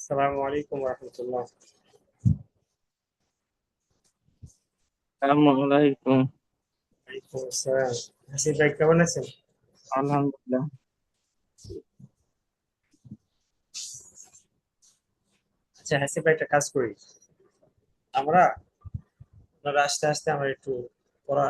আসসালামু আলাইকুম রহমতুল্লাহ। আসসালামু আলাইকুম। ওয়ালাইকুম আসসালাম। হাসিব ভাই কেমন আছেন? আলহামদুলিল্লাহ। আচ্ছা হাসিব ভাই, একটা কাজ করি আমরা। আপনারা আস্তে আস্তে আমরা একটু পড়া।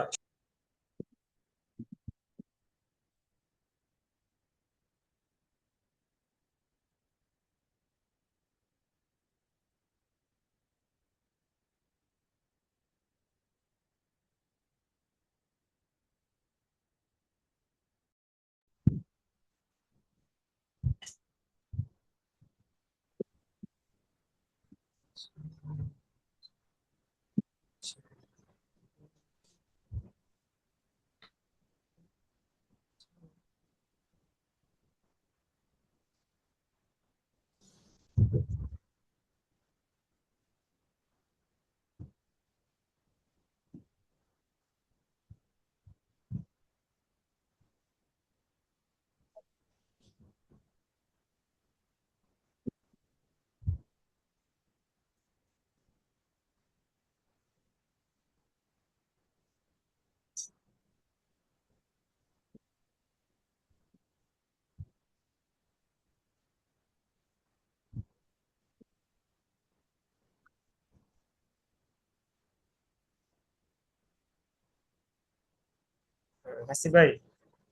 হাসিব ভাই,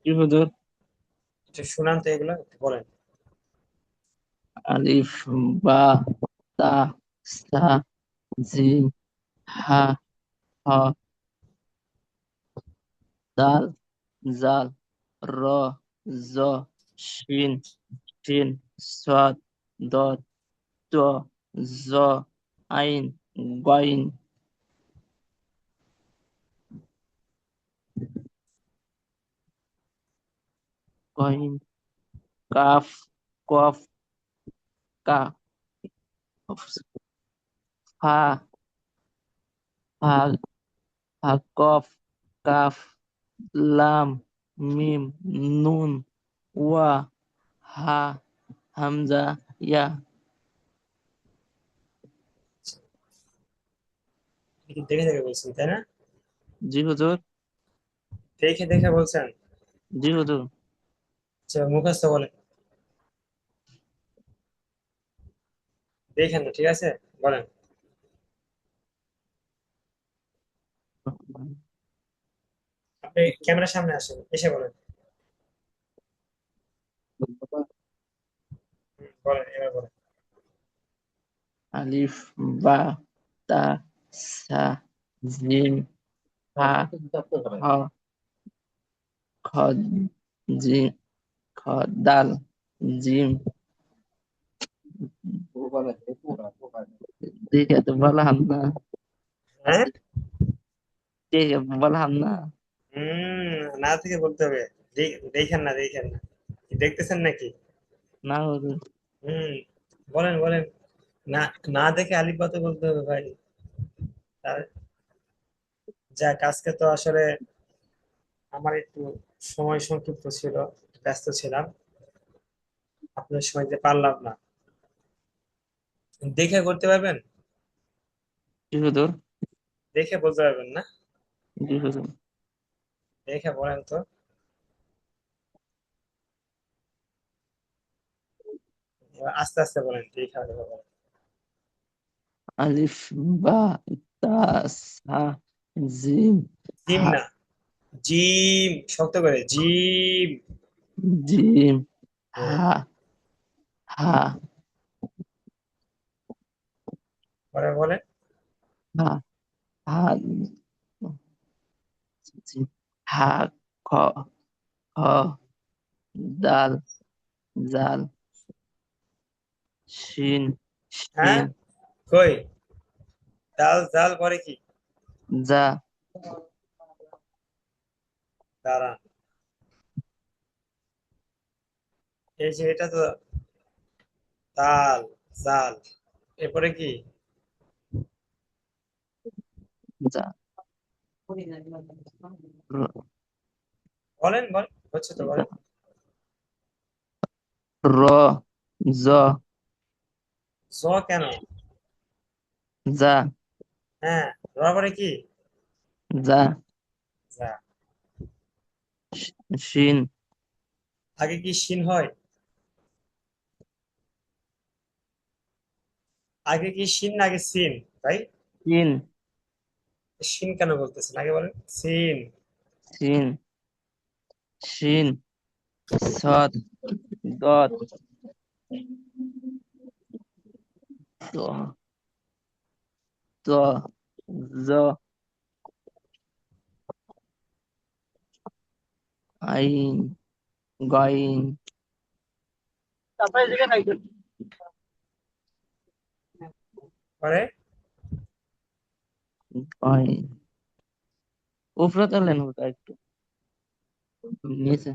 কি হুজুর? একটু শুনান তো, এগুলো একটু বলেন। আলিফ, বা, তা, সা, জিম, হা, হ, দাল, জাল, র, জ, শিন, শিন, সাদ, দদ, ত, জ, আইন, গাইন, গাইন, কাফ, কফ, কা, ফা, ফা, ফা, কফ, কাফ, লাম, মিম, নুন, ওয়া, হা, হামজা, ইয়া। দেখে দেখে দেখে বলছেন, তাই না? জি হুজুর। দেখে দেখে বলছেন। জি হুজুর। আচ্ছা, মুখস্থ বলেন। দেখেন না, ঠিক আছে, বলেন। আপনি ক্যামেরার সামনে আসেন, এসে বলেন। বলেন, এবার বলেন। আলিফ, বা, তা, সা, জিম, হা, হ, খ, জিম, খ, দাল, জিম। দেখে তো বললাম না। হ্যাঁ। দেখে বললাম না। না থেকে বলতে হবে। দেখেন না, দেখেন না, কি দেখতেছেন নাকি? না হুজুর। হুম। বলেন বলেন। না, না দেখে আলিফ বাতে বলতে হবে ভাই। তার যাক, আজকে তো আসলে আমার একটু সময় সংক্ষিপ্ত ছিল, ব্যস্ত ছিলাম, আপনার সময় দিতে পারলাম না। দেখে করতে পারবেন? জি হুজুর। দেখে বলতে পারবেন না? জি হুজুর। দেখে বলেন তো। এবার আস্তে আস্তে বলেন, দেখে আগে বলেন। আলিফ, বা, তা, সা, জিম, জিম হা, না, জিম, শক্ত করে জিম। জিম, হ্যাঁ, হা, হা, পরে বলেন। হা, হা, জিম, হা, খ, খ, দাল, জাল, শিন, হ্যাঁ, শিন, কই? ডাল ডাল পরে কি? যা, দাঁড়ান, এই যে এটা তো দাল, জাল, এরপরে কি? যা, র, বলেন বলেন, হচ্ছে তো, বলেন। র, জ, জ কেন? যা হ্যাঁ, র পরে কি? যা যা। শিন আগে কি শিন হয়? আগে কি শিন না আগে সিন? ভাই, শিন শিন কেন বলতেছেন? আগে বলেন সিন। শিন শিন সদ দত ত ত জ আইন গাইন পরে গাইন উপরে তোলেন ওটা একটু নিচে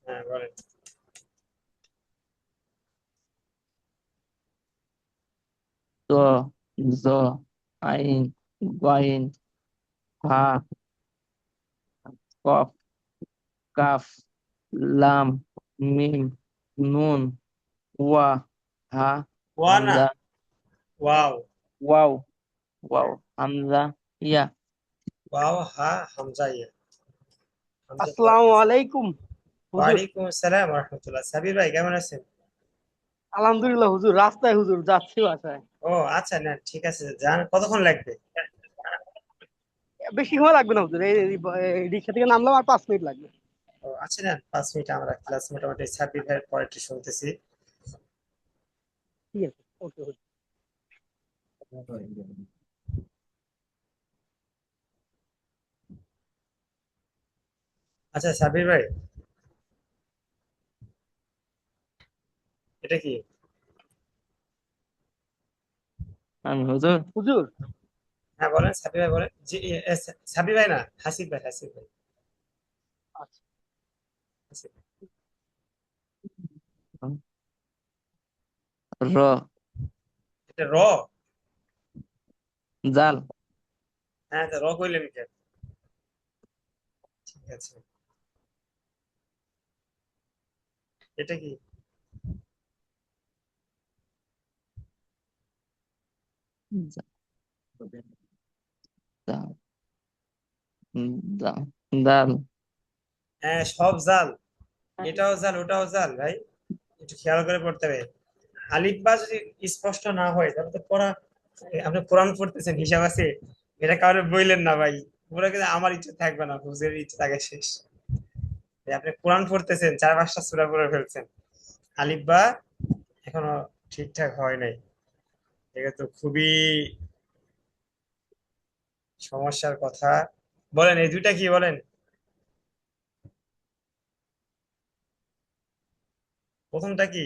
হ্যাঁ বলেন। ত জ আইন গাইন হা কফ কাফ লাম মিম নুন ওয়া হা ওয়া না, হামজা ওয়াও। ওয়াও ওয়াও হামজা ইয়া ওয়াও হা হামজা ইয়া। হামজা তো আসসালামু লাগতেছে। আলাইকুম হুজুর। ওয়ালাইকুম আসসালাম ওয়া রাহমাতুল্লাহ। সাবির ভাই কেমন আছেন? আলহামদুলিল্লাহ হুজুর, রাস্তায় হুজুর, যাচ্ছি বাসায়। ও আচ্ছা, না ঠিক আছে, যান। কতক্ষণ লাগবে? বেশি সময় লাগবে না হুজুর, এই রিক্সা থেকে নামলাম, আর 5 মিনিট লাগবে। ও আচ্ছা, না 5 মিনিট। আমরা ক্লাস মোটামুটি সাব্বির ভাইয়ের পরেরটা শুনতেছি। ঠিক আছে, ওকে হুজুর। আচ্ছা সাব্বির ভাই, এটা কি? আমি হুজুর হুজুর, হ্যাঁ বলেন সাব্বির ভাই, বলেন। জি সাব্বির ভাই না, হাসিব ভাই, হাসিব ভাই, আচ্ছা, হাসিব ভাই। র এটা র? জাল হ্যাঁ, তা র কইলেন কেন? ঠিক আছে, এটা কি? জা- জা- জা- দাল হ্যাঁ, সব জাল। এটাও জাল, ওটাও জাল ভাই। একটু খেয়াল করে পড়তে হবে। আলিফ বা যদি স্পষ্ট না হয় তাহলে তো পড়া। আপনি কোরআন পড়তেছেন, হিসাব আছে, এটা কারণে বইলেন না ভাই। পুরো কিন্তু আমার ইচ্ছে থাকবে না, হুজুরের ইচ্ছে থাকে শেষ। এই আপনি কোরআন পড়তেছেন, 4-5টা সূরা পড়ে ফেলছেন, আলিফ বা এখনো ঠিকঠাক হয় নাই। এটা তো খুবই সমস্যার কথা। বলেন এই দুইটা কি, বলেন। প্রথমটা কি?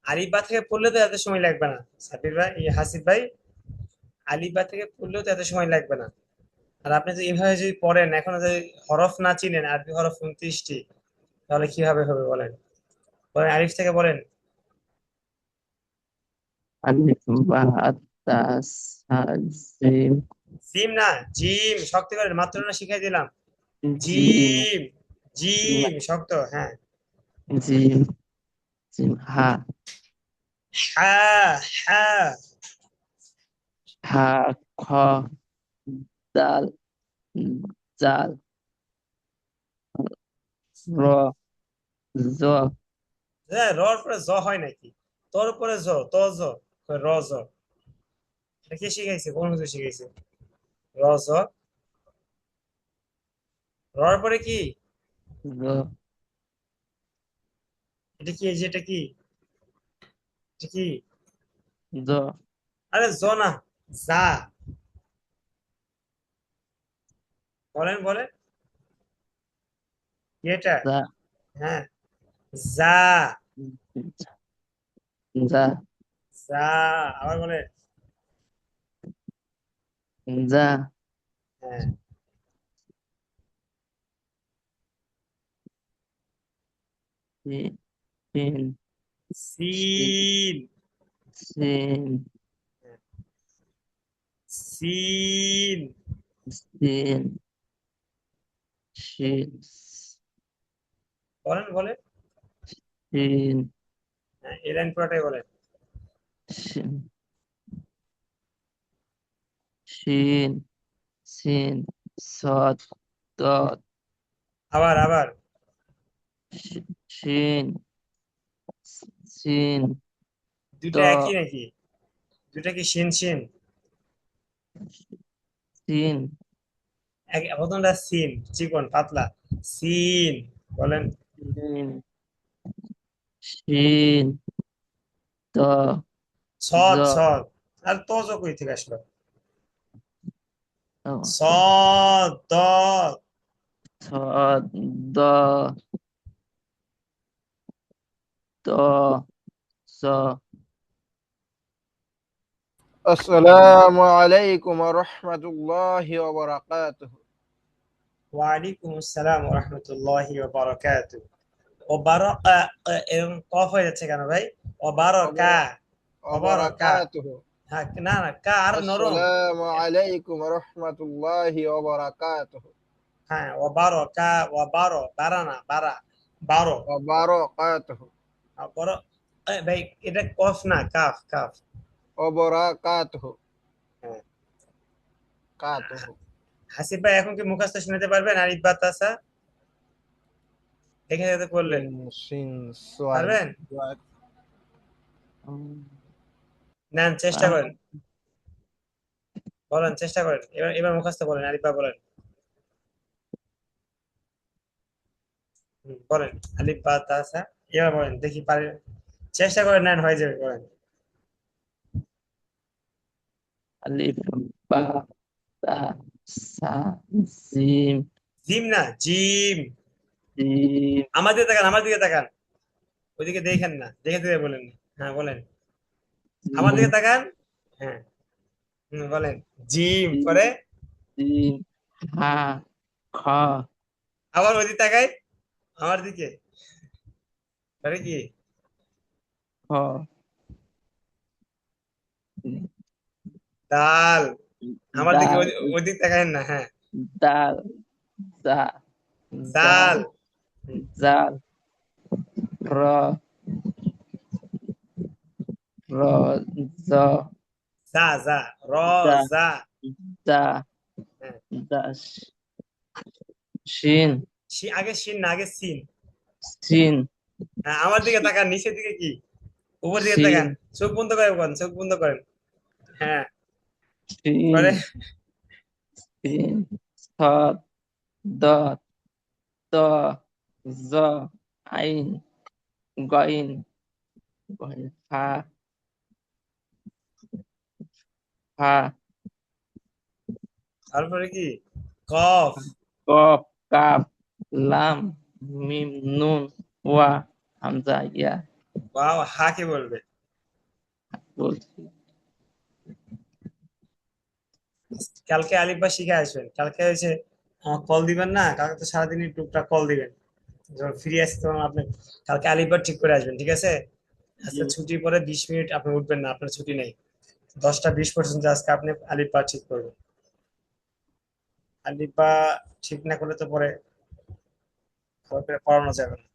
আলিফ বা থেকে পড়লে তো এত সময় লাগবে না। সাবির ভাই, হাসিব ভাই, আলিফ বা থেকে পড়লেও তো এত সময় লাগবে না। আর আপনি যদি এইভাবে যদি পড়েন, এখনো যদি হরফ না চিনেন, আরবি হরফ 29টি, তাহলে কিভাবে হবে বলেন? বলেন আলিফ থেকে বলেন। আলিফ বা তা সা জিম জিম না, জিম শক্ত করে, মাত্র না শিখাই দিলাম। জিম জিম, জিম শক্ত, হ্যাঁ। জিম জিম হা হ্যাঁ, হ্যাঁ। হা খ দাল জাল র জ হ্যাঁ, রর পরে জ হয় নাকি? তোর উপরে জ, তো জ, র জ। এটা কে শিখাইছে? কোন হুজুর শিখাইছে? র জ, রর পরে কি? জ এটা কি? এই যে এটা কি? এটা কি? জ আরে জ না, যা। বলেন, বলেন। কি এটা? জা হ্যাঁ, যা, জা যা। আবার বলেন। জা হ্যাঁ, শিন সিন শিন সিন শিন শিন বলেন বলেন। শিন হ্যাঁ, এই লাইন পুরোটাই বলেন। শিন শিন শিন সদ দদ আবার আবার। শিন শিন দ দুটা একই নাকি? দুটা কি শিন শিন? শিন প্রথমটা সিন, চিকন পাতলা। সিন বলেন। শিন শিন দ জ সৎ সৎ। আর তো কই থেকে আসলো? ও, সৎ দত। সদ দ দ জ السلام عليكم ورحمة الله وبركاته. ওয়ালাইকুম আসসালাম ওয়া রাহমাতুল্লাহি ওয়া বারাকাতুহু। ও বারাকা, এরকম কফ হয়ে যাচ্ছে কেন ভাই? ও বারাকা, ও বারাকা। وبركاته. হ্যাঁ, না না, কা আর নরম। السلام عليكم ورحمة الله وبركاته. হ্যাঁ, ও বারাকা, ও বারো, বারা না, বারা, বারো। وبركاته. বড়। ভাই, এটা কফ না, কাফ কাফ। وبركاته. হ্যাঁ। كاته. হাসিব ভাই, এখন কি মুখস্থ শোনাতে পারবেন আলিফ বা তাসা? দেখে দেখে পড়লেন। شين صاد পারবেন? ضاد. নেন, চেষ্টা করেন। বলেন, চেষ্টা করেন। এবার এবার মুখস্থ বলেন, আলিফ বা বলেন। বলেন আলিফ বা তাসা। এবার বলেন, দেখি পারেন। চেষ্টা করেন, নেন, হয়ে যাবে, বলেন। আলিফ বা তা সা জিম জিম না, জিম। জিম আমার দিকে তাকান, আমার দিকে তাকান। ওইদিকে দেখেন না, দেখে দেখে বলেন। হ্যাঁ বলেন। আমার জিম দিকে তাকান। হ্যাঁ। বলেন। জিম জিম পরে। জিম হা খ আবার ওইদিকে তাকাই, আমার দিকে। পরে কি? খ দাল। আমার দিকে দাল ওইদিকে তাকায়েন না, হ্যাঁ। দাল দা জাল দাল। হুম, জাল র র জ যা যা, র, দা যা। দা হ্যাঁ। দাস শিন আগে শিন না, আগে সিন। সিন হ্যাঁ, আমার দিকে তাকান, নিচের দিকে কি? উপর দিকে শিন তাকান। চোখ বন্ধ করেন, চোখ বন্ধ করেন। হ্যাঁ। শিন পরে। সিন সদ দত ত জ আইন গইন গইন হা হা তারপরে কি? কফ। কফ কাফ লাম মিম নুন ওয়া হামজা ইয়া বাবা, হা কে বলবে? বলছি কালকে আলিফ বা শিখে আসবেন। কালকে হয়েছে আমার কল দিবেন না, কালকে তো সারাদিনই টুকটাক কল দিবেন। যখন ফ্রি আসি তখন আপনি কালকে আলিফ বা ঠিক করে আসবেন, ঠিক আছে? জি আজকে ছুটির পরে 20 মিনিট আপনি উঠবেন না, আপনার ছুটি নেই। 10টা 20 পর্যন্ত আজকে আপনি আলিফ বা ঠিক করবেন। আলিফ বা ঠিক না করলে তো পরে ভালো করে পড়ানো যাবে না।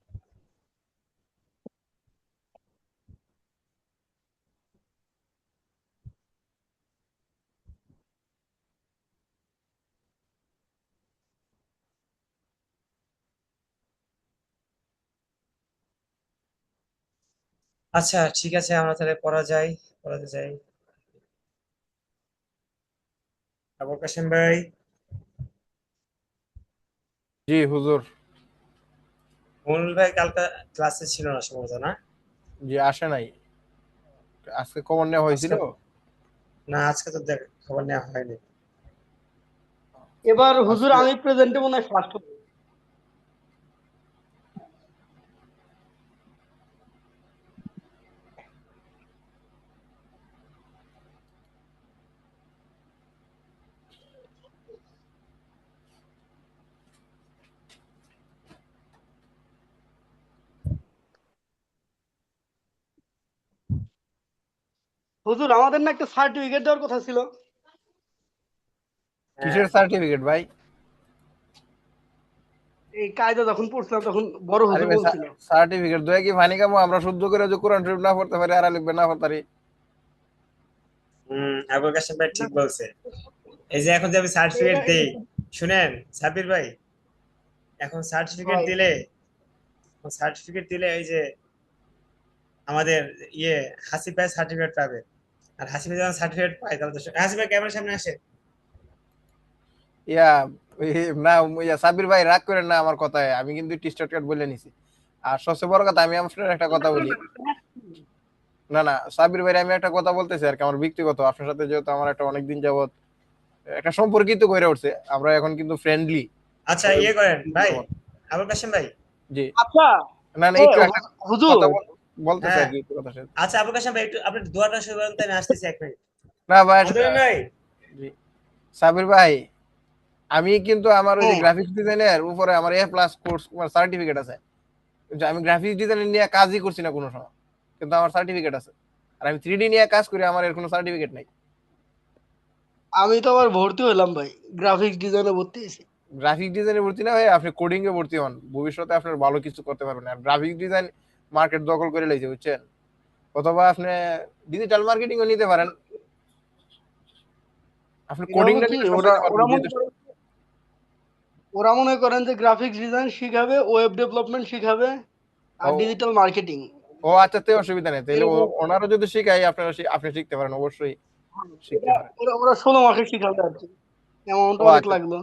আচ্ছা, ঠিক আছে, আমরা তাহলে পড়াতে যাই। আবুল কাশেম ভাই। জি হুজুর। মনুল ভাই কালকে ক্লাসে ছিল না সম্ভবত, না? জি আসে নাই। আজকে খবর নেওয়া হয়েছিল। আজকে না, আজকে তো খবর নেওয়া হয়নি। এবার হুজুর আজকে আমি প্রেজেন্টে মনে হয় ফার্স্ট। হুজুর আমাদের না একটা সার্টিফিকেট দেওয়ার কথা ছিল। কিসের হ্যাঁ সার্টিফিকেট ভাই? এই কায়দা যখন পড়ছিলাম তখন বড় আরে হুজুর ভাই, বলছিল। সার্টিফিকেট দয়া কি ফানি কামো? আমরা শুদ্ধ করে যে কোরআন শরীফ না পড়তে পারি আর লিখবে না পড়তে পারি। আবুল কাশেম ভাই না, ঠিক বলছে। এই যে এখন যে আমি সার্টিফিকেট এটা দেই, শুনেন সাবির ভাই, এখন সার্টিফিকেট হয়। দিলে, এই যে আমাদের ইয়ে হাসিব ভাই সার্টিফিকেট পাবে। আর হাসিব ভাই যখন সার্টিফিকেট পায় তাহলে তো হাসিব ভাই ক্যামেরার সামনে আসে। ইয়া না, ইয়া সাবির ভাই রাগ করেন না আমার কথায়, আমি কিন্তু টি শার্ট বলে নিছি। আর সবচেয়ে বড় কথা, আমি আপনার একটা কথা বলি। না না সাবির ভাই, আমি একটা কথা বলতেছি আর কি, আমার ব্যক্তিগত, আপনার সাথে যেহেতু আমার একটা অনেকদিন যাবত একটা সম্পর্কিত গড়ে উঠছে, আমরা এখন কিন্তু ফ্রেন্ডলি। আচ্ছা ইয়ে করেন ভাই, আবুল কাশেম ভাই। জি। আচ্ছা, না না এ একটু একটা হুজুর, কথা বলতেছে আর হ্যাঁ কি, একটু কথা শেষ। আচ্ছা আবুল কাশেম ভাই একটু আপনি দোয়াটা শুরু করেন, তাই আমি আসতেছি 1 মিনিট। না ভাই আদরিন ভাই। জি সাবির ভাই, আমি কিন্তু আমার ওই যে হ্যাঁ, গ্রাফিক্স ডিজাইনের উপরে আমার A+ কোর্স সার্টিফিকেট আছে, কিন্তু আমি গ্রাফিক্স ডিজাইন নিয়ে কাজই করছি না কোনো সময়, কিন্তু আমার সার্টিফিকেট আছে। আর আমি 3D নিয়ে কাজ করি, আমার এর কোনো সার্টিফিকেট নাই। আমি তো আবার ভর্তি হলাম ভাই, গ্রাফিক্স ডিজাইনে ভর্তি হয়েছি। গ্রাফিক ডিজাইনে ভর্তি না হয়ে আপনি কোডিং এ ভর্তি হন, ভবিষ্যতে আপনার ভালো কিছু করতে পারবেন। আর গ্রাফিক ডিজাইন মার্কেট দখল করে লাইছে, বুঝছেন? অথবা আপনি ডিজিটাল মার্কেটিং ও নিতে পারেন, আপনি এটা হলো কোডিংটা কি, নিলে ওরা সামলাইতে পারবেন ওরা মনে যেহেতু। করে, ওরা মনে করেন যে গ্রাফিক্স ডিজাইন শিখাবে, ওয়েব ডেভেলপমেন্ট শিখাবে, আর ও ডিজিটাল মার্কেটিং। ও আচ্ছা, তে অসুবিধা নেই, তাহলে ওনারও যদি শিখাই আপনারা আপনি শিখতে পারেন, অবশ্যই শিখতে ওরা পারেন। ওরা ওরা 16 মাসে শিখাবে আর কি, অ্যামাউন্ট ও অনেক আচ্ছা, লাগলো।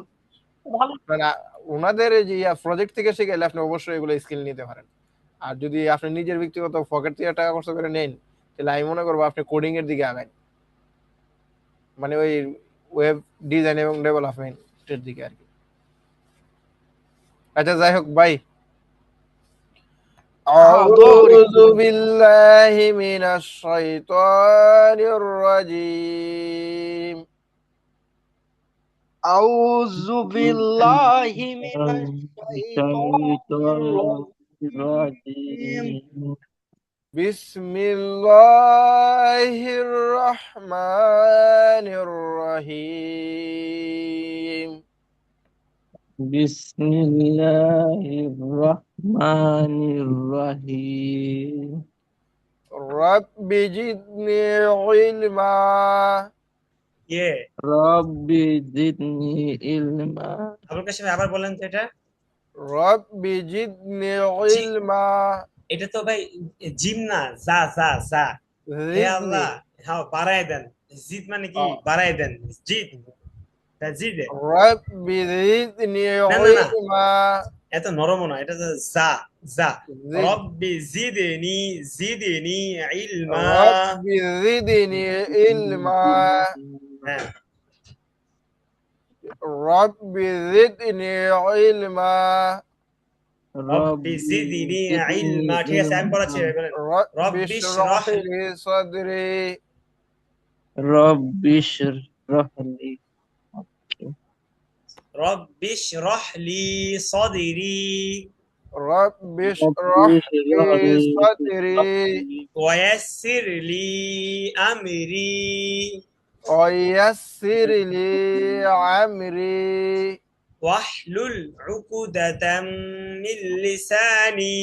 ভালো। মানে ওনাদের এই যে প্রজেক্ট থেকে শিখাইলে আপনি অবশ্যই এগুলো স্কিল নিতে পারেন। আর যদি আপনি নিজের ব্যক্তিগত পকেট থেকে টাকা খরচ করে নেন, তাহলে আমি মনে করবো আপনি কোডিং এর দিকে আগান, মানে ওই ওয়েব ডিজাইন এবং ডেভেলপমেন্টের দিকে আর কি। আচ্ছা যাই হোক ভাই, হ্যাঁ, দোয়া করি। আউযু বিল্লাহি মিনাশ শাইতানির রাজিম। আউযু বিল্লাহি মিনাশ শাইতানির রাজিম। الرجيم বিসমিল্লাহির রহমানির রহিম। بسم الله الرحمن الرحيم রব্বি জিদনি ইলমা। ইয়ে رب زدني علما আবুল কাশেম ভাই আবার বলেন তো এটা। রব্বি জিদনি জি, ইলমা। এটা তো ভাই জিম না, যা যা যা। হে জিদনি আল্লাহ, হ্যাঁ বাড়ায় দেন। জিদ মানে কি বাড়ায় দেন, জিদ, জিদে। রব্বি জিদনি না না না, ইলমা। এত নরম না, এটা তো যা যা। জিদ রব্বি জিদনি, জিদনি ইলমা। রব্বি জিদনি ইলমা। হ্যাঁ রব্বি জিদনি ইলমা। رب রব্বি জিদনি زدني ইলমা। ঠিক আছে আমি পড়াচ্ছি علما ভাই, বলেন। রব্বি রব্বি ইশরাহ শরহ, লি সাদরি। رب اشرح لي রব্বি শরহ লি صدري রব্বি رب ইশরাহ লি اشرح لي সাদরি صدري ويسر لي أمري ويسر لي عمري واحلل عقدة من لساني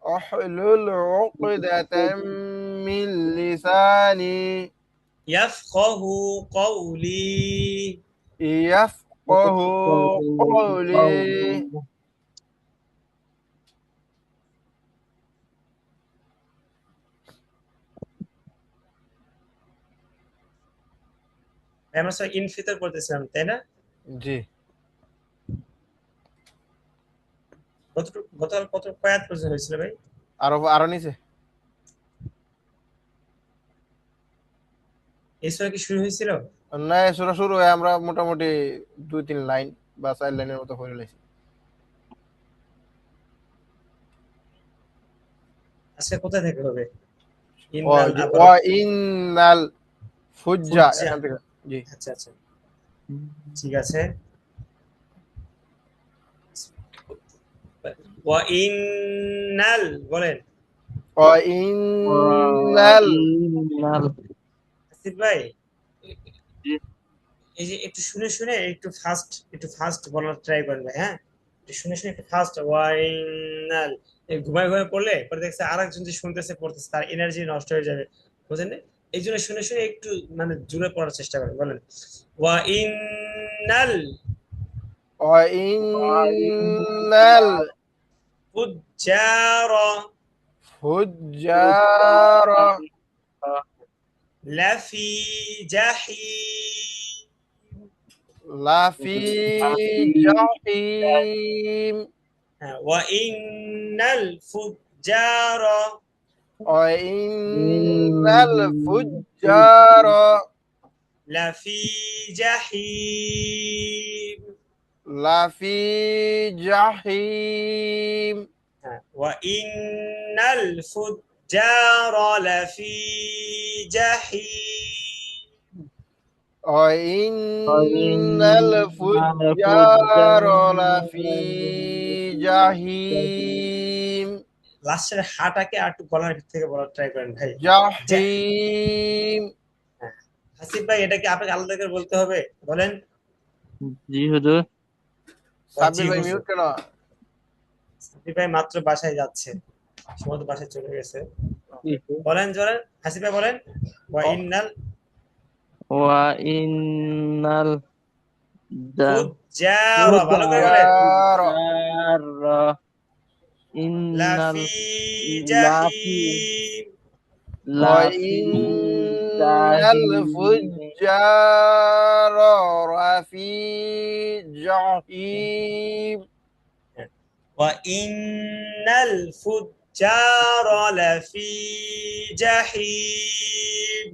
احلل عقدة من لساني يفقه قولي। يفقه قولي। قولي আমরা সবাই ইনফিতর করতেছিলাম তাই না? জি। গতকাল কত কয়াত পর্যন্ত হয়েছিল ভাই? আরো আরো নিচে। এই সূরা কি শুরু হয়েছিল? না, সূরা শুরু হয়ে আমরা মোটামুটি 2-3 লাইন বা 4 লাইনের মতো পড়ে লাইছি। আজকে কোথা থেকে হবে? ও ইন্নাল জি, আবরার। ওয়া ইন্নাল ফুজ্জা ফুজ্জা। এখান থেকে। জি। আচ্ছা আচ্ছা, ঠিক আছে। ওয়া ইন্নাল বলেন। ওয়া ইন্নাল وإن হাসিব ভাই জি। এই যে একটু শুনে শুনে একটু ফাস্ট বলার ট্রাই করেন ভাই, হ্যাঁ একটু শুনে শুনে একটু ফাস্ট ওয়াইনাল। ঘুমায় ঘুমায় পড়লে পরে দেখছে আরেকজন যে শুনতেছে পড়তেছে তার এনার্জি নষ্ট হয়ে যাবে, বুঝলেন? এই জন্য শুনে শুনে একটু মানে জোরে পড়ার চেষ্টা করেন, বলেন ওয়াইনাল ওয়াইন্নাল ফুজ্জারা ফুজ্জারা লাফি জাহিম। লাফি জাহিম হ্যাঁ, ওয়াইনাল ফুজ্জারা ওয়াইন্নাল ফুজ্জারা লাফি জাহিম। লাফি জাহিম ওয়াইনাল ফুজ্জারা লাফি জাহিম। ওয়াইন্নাল ফুজ্জারা লাফি জাহিম লাস্টের হাটাকে আর একটু গলার ভিতর থেকে বলার ট্রাই করেন ভাই। জাহিম হ্যাঁ। হাসিব ভাই এটা কি আপনাকে আলাদা করে বলতে হবে, বলেন। জি হুজুর। সাব্বির জি ভাই হুজুর। মিউট কেন? হাসিব ভাই মাত্র বাসায় যাচ্ছে, সময় তো বাসায় চলে গেছে। বলেন বলেন হাসিব ভাই বলেন ওয়াইনাল ওয়াইনাল ফুজ্জারা, ভালো করে বলেন ফুজ্জারা ইন্নাল লাফি লাফি জাহিম। লাফি ওয়াইন্নাল ফুজ্জারা লাফি জাহিম ওয়াইনাল ফুজ্জারা লাফি জাহিম।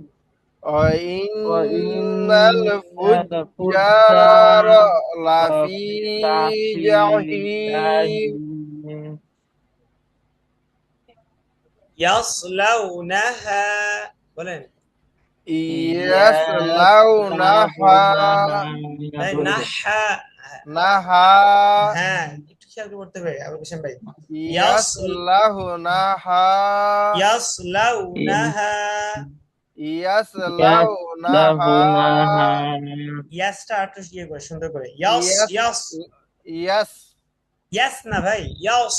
ওয়াইন্নাল ফুজ্জারা লাফি জাহিম ইয়াসলাউনাহা, বলেন ইয়াসলাউনাহা ভাই নাহা। নাহা হ্যাঁ একটু খেয়াল করে পড়তে হবে আবুল হোসেন ভাই। ইয়াসলাউনাহা ইয়াসলাউনাহা, ইয়াসলাউনাহা ইয়াসটা একটু ইয়ে করে সুন্দর করে ইয়াস ইয়াস ইয়াস। ইয়াস ইয়াস না ভাই, ইয়াস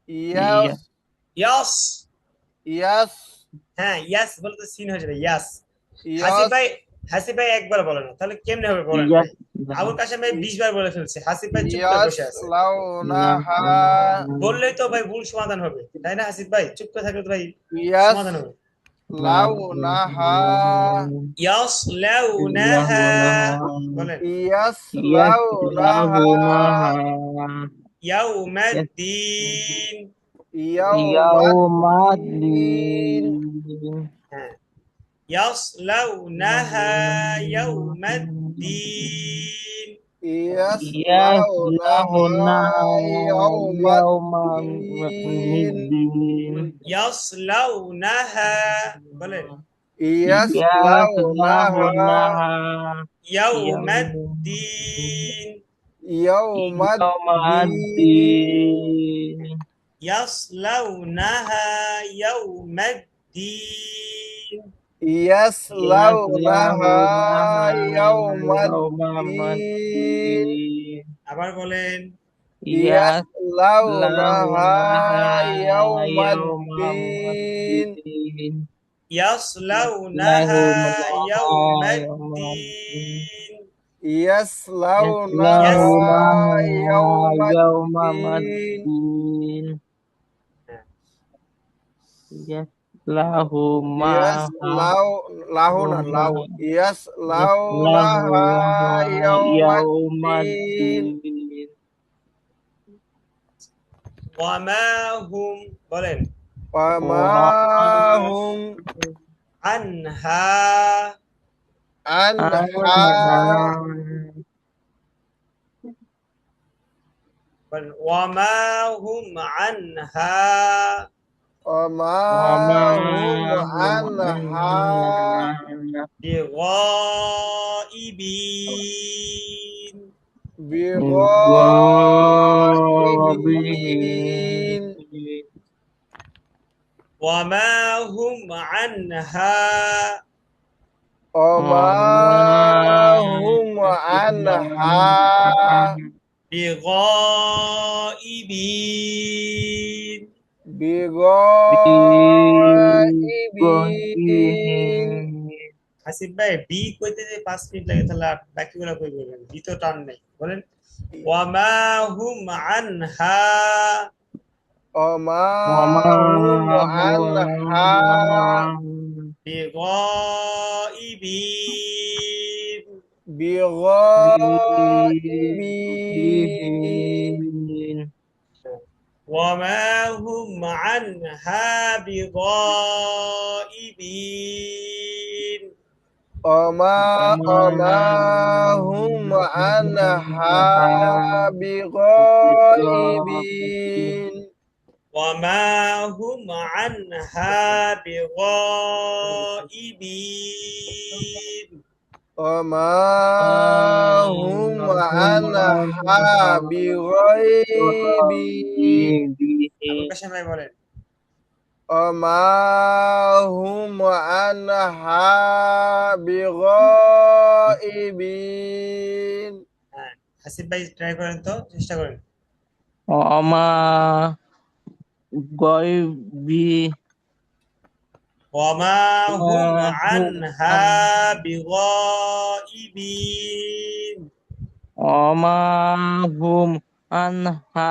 ইয়াস ইয়াস। ইয়াস হ্যাঁ ইয়াস বলে তো সিন হয়ে যাবে ইয়াস। ইয়াস হাসিব ভাই একবার বলে না, তাহলে কেমনে হবে বলেন ভাই? আবুল কাশেম ভাই 20 বার বলে ফেলছে, হাসিব ভাই চুপ করে বসে আছে। ইয়াসলাউনাহা বললেই তো ভাই ভুল সমাধান হবে, তাই না হাসিব ভাই? চুপ করে থাকলে তো ভাই সমাধান হবে। ইয়াসলাউনাহা ইয়াসলাউনাহা, বলেন ইয়াসলাউনাহা ইয়াউমাদ্দিন। ইয়াউমাদ্দিন হ্যাঁ ইয়াসলাউনাহা ইয়াউমাদ্দিন। ইয়াসলাউনাহা ইয়াউমাদ্দিন ইয়াসলাউনাহা, বলেন ইয়াসলাউনাহা ইয়াউমাদ্দিন। ইয়াউমাদ্দিন ইয়াসলাউনাহা ইয়াউমাদ্দিন। ইয়াসলাউনাহা ইয়াউমাদ্দিন আবার বলেন ইয়াসলাউনাহা ইয়াউমাদ্দিন ইয়াসলাউনাহা ইয়াউমাদ্দিন। ইয়াসলাউনাহা ইয়াউমাদ্দিন ইয়াসলাউনাহা ইয়াউমাদ্দিন ওয়ামা হুম, বলেন ওয়ামা হুম আনহা আনহা বলেন ওয়ামা হুম আনহা وما هم عنها بغائبين. بغائبين وما هم عنها وما هم عنها بغائبين بغائبين হাসিব ভাই বি কইতে যে 5 মিনিট লাগে তাহলে আর বাকিগুলো কই বলবেন বি তো টান নেই বলেন ওয়ামা হুম আনহা وما وما هم هو عنها بغائبين بغائبين وما هم عنها بغائبين وما هم عنها بغائبين وما هم عنها بغائبين وما هم عنها بغائبين আবুল কাশেম ভাই বলেন وما هم عنها بغائبين হ্যাঁ হাসিব ভাই ট্রাই করেন তো চেষ্টা করেন وما غيبي وما هم وما هم عنها بغائبين وما هم عنها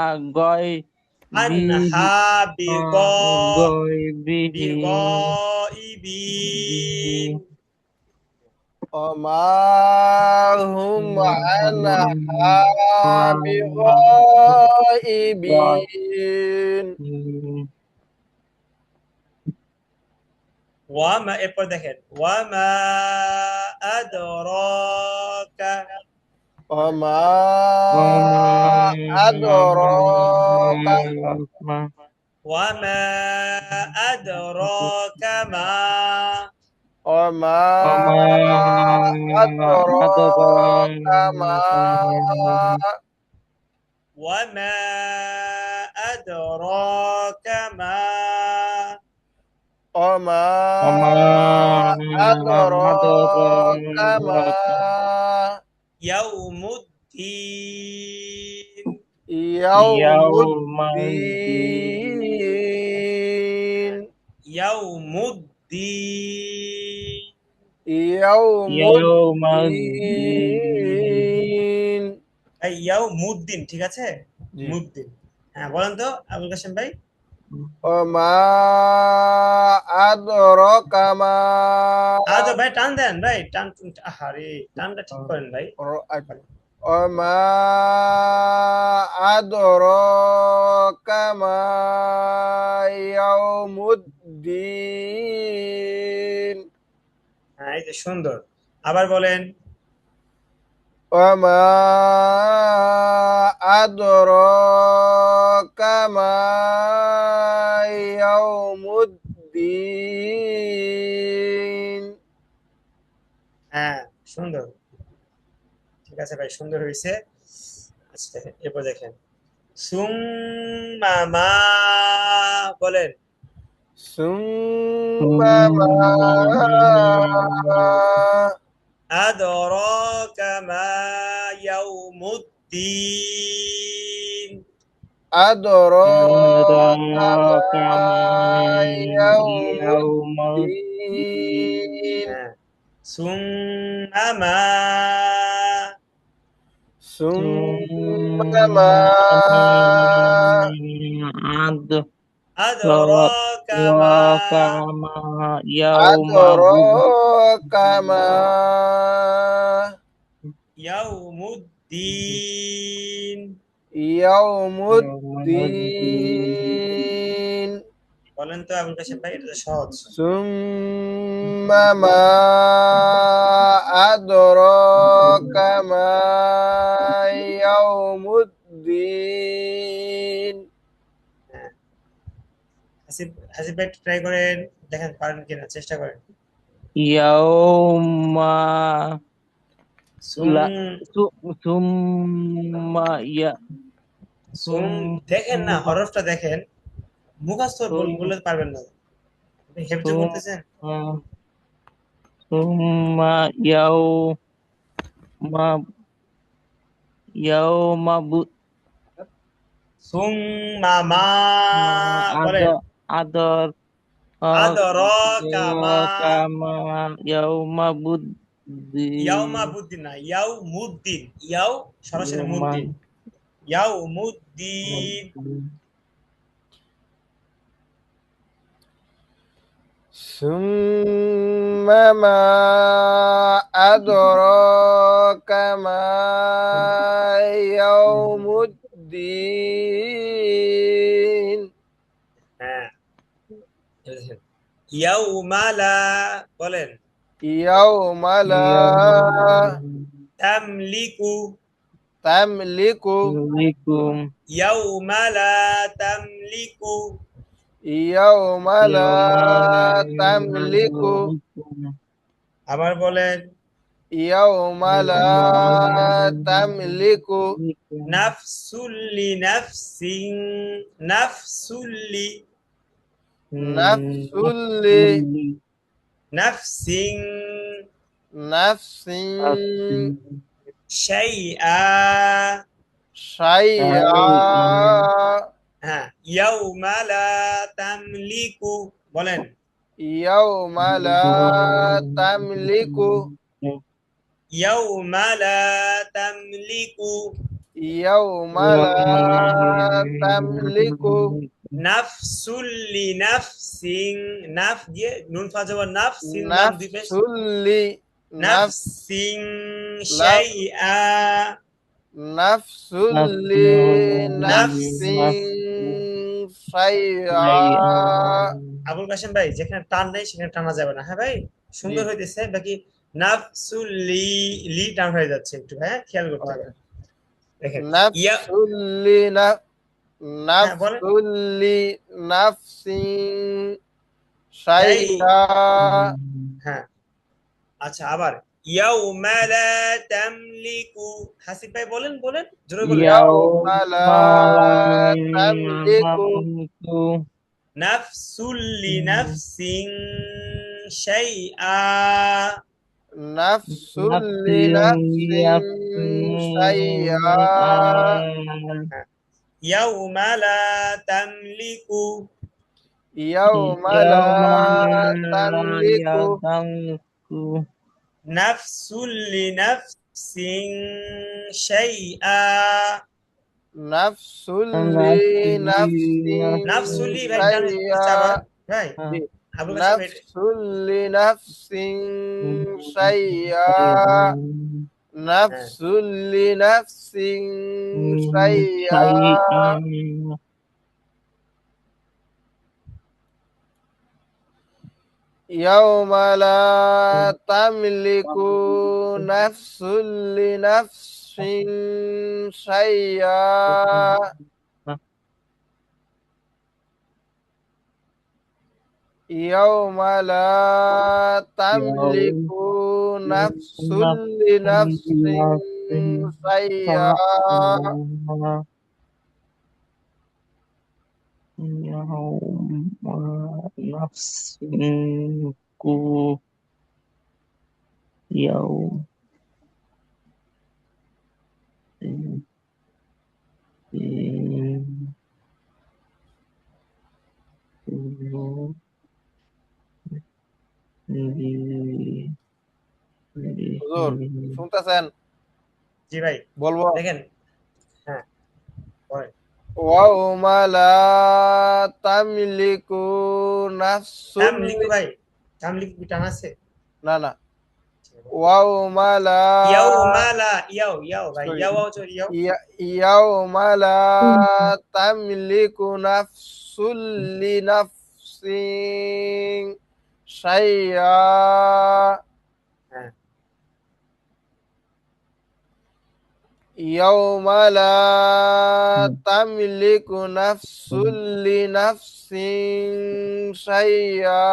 عنها غيبين بغائبين وما هم عنها بغائبين ওয়ামা এরপর দেখেন ওয়ামা আদরাকা وما أدراك ওয়ামা আদরাকা মা وما أدراك ما ওয়ামা আদরাকা মা وما أدراك ما ইয়াউমুদ্দিন يوم الدين ইয়াউমুদ্দিন يوم يوم الدين এই ইয়াউমুদ্দিন ঠিক আছে জি। মুদ্দিন হ্যাঁ বলেন তো আবুল কাশেম ভাই وما أدراك ما আচ্ছা ভাই টান দেন ভাই টান আরে টানটা ঠিক করেন ভাই وما أدراك ما يوم الدين হ্যাঁ এই যে সুন্দর আবার বলেন وما أدراك ما يوم الدين হ্যাঁ সুন্দর ঠিক আছে ভাই সুন্দর হয়েছে আচ্ছা দেখেন এরপর দেখেন সুম্মা মা বলেন ثم ما أدراك ما يوم الدين أدراك أدراك ما ما يوم يوم الدين হ্যাঁ ثم ما ثم ما أدراك ما أدراك ما يوم أدراك ما يوم الدين يوم الدين বলেন তো আবুল কাশেম ভাই এটা তো সহজ ثم ما أدراك ما يوم الدين হাসিব হাসিব ভাই ট্রাই করেন দেখেন পারেন কিনা চেষ্টা করেন يوم لا সুম ثم সুম দেখেন না হরফটা দেখেন মুখস্থ বলতে পারবেন না আপনি হেফজ করতেছেন summa yauma সুম্মা মা বলেন ada ador আদরাকা মা kama yauma buddin ইয়াউমা বুদ্দিন না ইয়াউমুদ্দিন ইয়াউ সরাসরি yauma মুদ্দিন ইয়াউমুদ্দিন ثم ما أدراك ما يوم الدين হ্যাঁ ইয়াউমালা বলেন يوم لا তামলিকু تملك Assalamualaikum ইয়াউমালা তামলিকু يوم لا تملك আবার বলেন يوم لا تملك নাফসুল্লি নাফসিন নাফসুল্লি نفس নাফসিন نفس শাইআ شيئا হ্যাঁ ইয়াউমালা তামলিকু বলেন يوم لا تملك ইয়াউমালা তামলিকু يوم لا تملك নাফসুল্লি নাফসিন নাফ দিয়ে নুন ফাজাবা নাফসিন নাম দিবে نفس نفس নাফসিন শাইআ نفس لنفس شيئا আবুল কাশেম ভাই যেখানে টান নেই সেখানে টানা যাবে না হ্যাঁ ভাই সুন্দর হইতেছে বাকি নাফসুল্লি লি টান হয়ে যাচ্ছে একটু হ্যাঁ খেয়াল করতে হবে দেখেন ইয়া نفس لنفس বলেন। نفس لنفس شيئا হ্যাঁ আচ্ছা আবার ইয়াউমা লা তামলিকু হাসিব ভাই বলেন বলেন জোরে বলেন يوم لا تملك নাফসুল্লি নাফসিন শাইআ نفس لنفس شيئا ইয়াউমা লা তামলিকু يوم لا تملك নাফসুল্লি নাফসিন শাইআ نفس لنفس নাফসুল্লি ভাই টান চাবা ভাই আবুল কাশেম ভাই نفس لنفس شيئا نفس لنفس شيئا يوم لا تملك نفس لنفس شيئا يوم لا تملك نفس لنفس شيئا يوم نفس يوم হুজুর শুনতেছেন জি ভাই বলবো দেখেন হ্যাঁ বলেন يوم لا تملك نفس তামলিকু ভাই তামলিকু কি টান আছে না না يوم لا ইয়াউমা লা ইয়াও ভাই Sorry. ইয়াও চল ইয়াও يوم لا تملك نفس لنفس شيئا হ্যাঁ يوم لا تملك نفس لنفس شيئا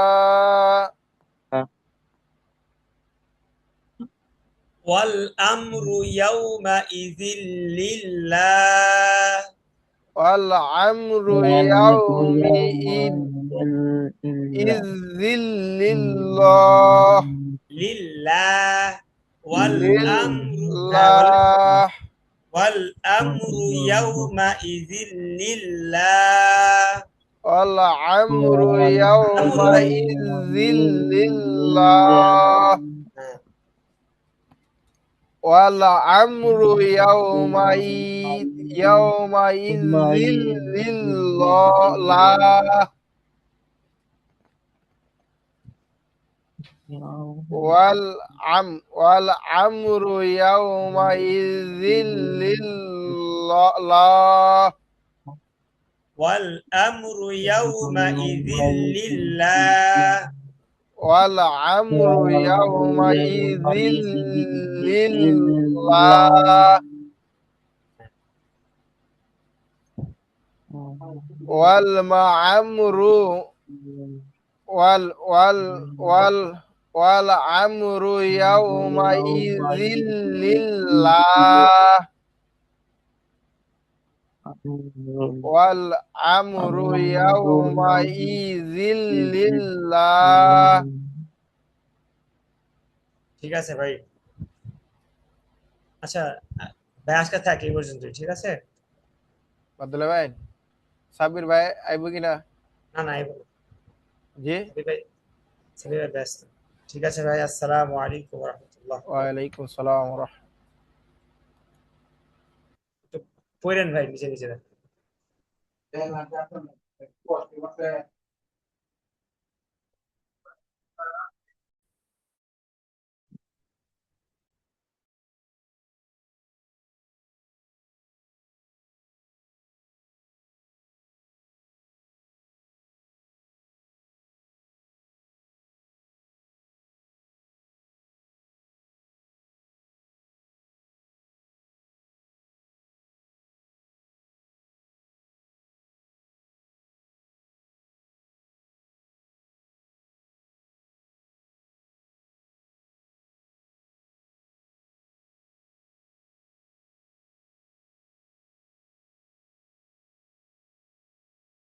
ওয়াল আমরু ইয়াউমা ইযিল লিল্লাহ والأمر يومئذ لله লিল্লাহ ওয়াল আমরু হ্যাঁ বলেন লিল্লাহ ওয়াল আমরু ইয়াউমা ইযিল লিল্লাহ ওয়াল আমরু ইয়াউমা আমরু ইযিল লিল্লাহ হ্যাঁ ওয়াল আমরু ইয়াউমা ইয়াউমা ইযিল লিল্লাহ ওয়াল আমরু ইয়াউমা ইযিল লিল্লাহ ওয়াল আমরু ইয়াউমা ইযিল লিল্লাহ ওয়াল আমরু ইয়াউমা ইযিল লিল্লাহ ওয়াল মা'amru ওয়াল আমরু ইয়াউমা ইযিল লিল্লাহ ওয়াল আমরু ইয়াউমা ইযিল লিল্লাহ ঠিক আছে ভাই আচ্ছা ভাই আজকে থাক এই পর্যন্তই ঠিক আছে বাদুল্লাহ ভাই সাবির ভাই আইব কিনা না না এই বলো জি সাবির ভাই ব্যস্ত ঠিক আছে ভাই আসসালামু আলাইকুম ওয়া রাহমাতুল্লাহ ওয়ালাইকুম সালাম ওয়া পড়েন ভাই নিজে নিজে